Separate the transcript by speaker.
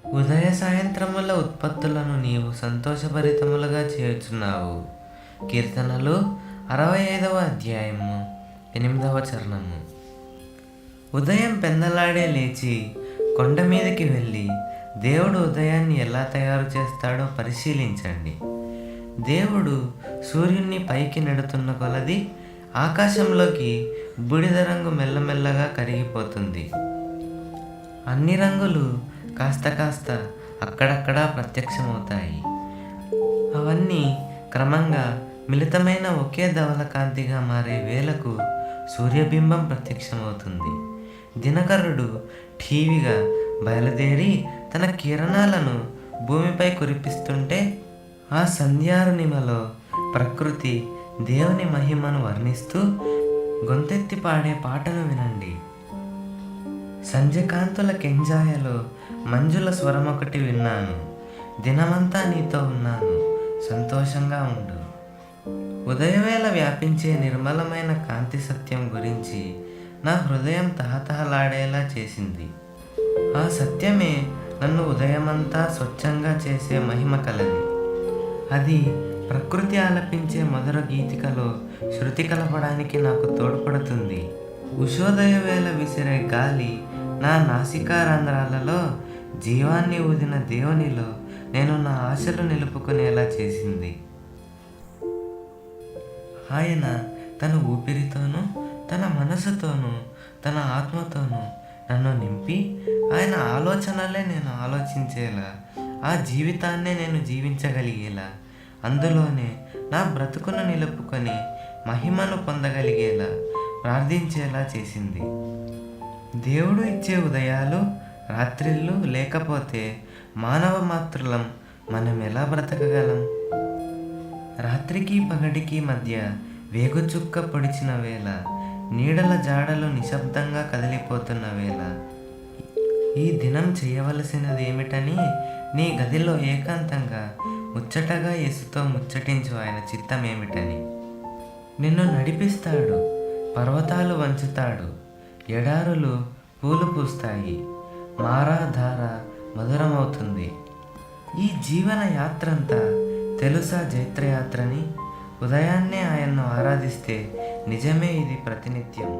Speaker 1: ఉదయ సాయంత్రముల ఉత్పత్తులను నీవు సంతోషభరితములుగా చేయుచున్నావు. కీర్తనలు 65వ అధ్యాయము 8వ చరణము. ఉదయం పెందలాడే లేచి కొండ మీదకి వెళ్ళి దేవుడు ఉదయాన్ని ఎలా తయారు చేస్తాడో పరిశీలించండి. దేవుడు సూర్యున్ని పైకి నెడుతున్న కొలది ఆకాశంలోకి బూడిద రంగు మెల్లమెల్లగా కరిగిపోతుంది. అన్ని రంగులు కాస్త కాస్త అక్కడక్కడా ప్రత్యక్షమవుతాయి. అవన్నీ క్రమంగా మిళితమైన ఒకే ధవల కాంతిగా మారే వేళకు సూర్యబింబం ప్రత్యక్షమవుతుంది. దినకరుడు ఠీవిగా బయలుదేరి తన కిరణాలను భూమిపై కురిపిస్తుంటే ఆ సంధ్యారుణిమలో ప్రకృతి దేవుని మహిమను వర్ణిస్తూ గొంతెత్తి పాడే పాటను వినండి. సంధ్యకాంతుల కెంజాయలో మంజుల స్వరమొకటి విన్నాను. దినమంతా నీతో ఉన్నాను, సంతోషంగా ఉండు. ఉదయవేళ వ్యాపించే నిర్మలమైన కాంతి సత్యం గురించి నా హృదయం తహతహలాడేలా చేసింది. ఆ సత్యమే నన్ను ఉదయమంతా స్వచ్ఛంగా చేసే మహిమ కలది. అది ప్రకృతి ఆలపించే మధుర గీతికలో శృతి కలపడానికి నాకు తోడ్పడుతుంది. ఉషోదయ వేళ విసిరే గాలి నా నాసికారంధ్రాలలో జీవాన్ని ఊదిన దేవునిలో నేను నా ఆశలు నిలుపుకునేలా చేసింది. ఆయన తన ఊపిరితోనూ తన మనసుతోనూ తన ఆత్మతోనూ నన్ను నింపి ఆయన ఆలోచనలే నేను ఆలోచించేలా, ఆ జీవితాన్నే నేను జీవించగలిగేలా, అందులోనే నా బ్రతుకును నిలుపుకొని మహిమను పొందగలిగేలా ప్రార్థించేలా చేసింది. దేవుడు ఇచ్చే ఉదయాలు రాత్రిళ్ళు లేకపోతే మానవ మాతృలం మనం ఎలా బ్రతకగలం? రాత్రికి పగటికి మధ్య వేగుచుక్క పొడిచిన వేళ, నీడల జాడలు నిశ్శబ్దంగా కదిలిపోతున్న వేళ, ఈ దినం చేయవలసినది ఏమిటని నీ గదిలో ఏకాంతంగా ముచ్చటగా యేసుతో ముచ్చటించు ఆయన చిత్తం ఏమిటని. నిన్ను నడిపిస్తాడు, పర్వతాలు వంచుతాడు, ఎడారులు పూలు పూస్తాయి, మారాధార మధురమవుతుంది. ఈ జీవన యాత్రంతా తెలుసా జైత్రయాత్రని? ఉదయాన్నే ఆయన్ను ఆరాధిస్తే నిజమే ఇది ప్రతినిత్యం.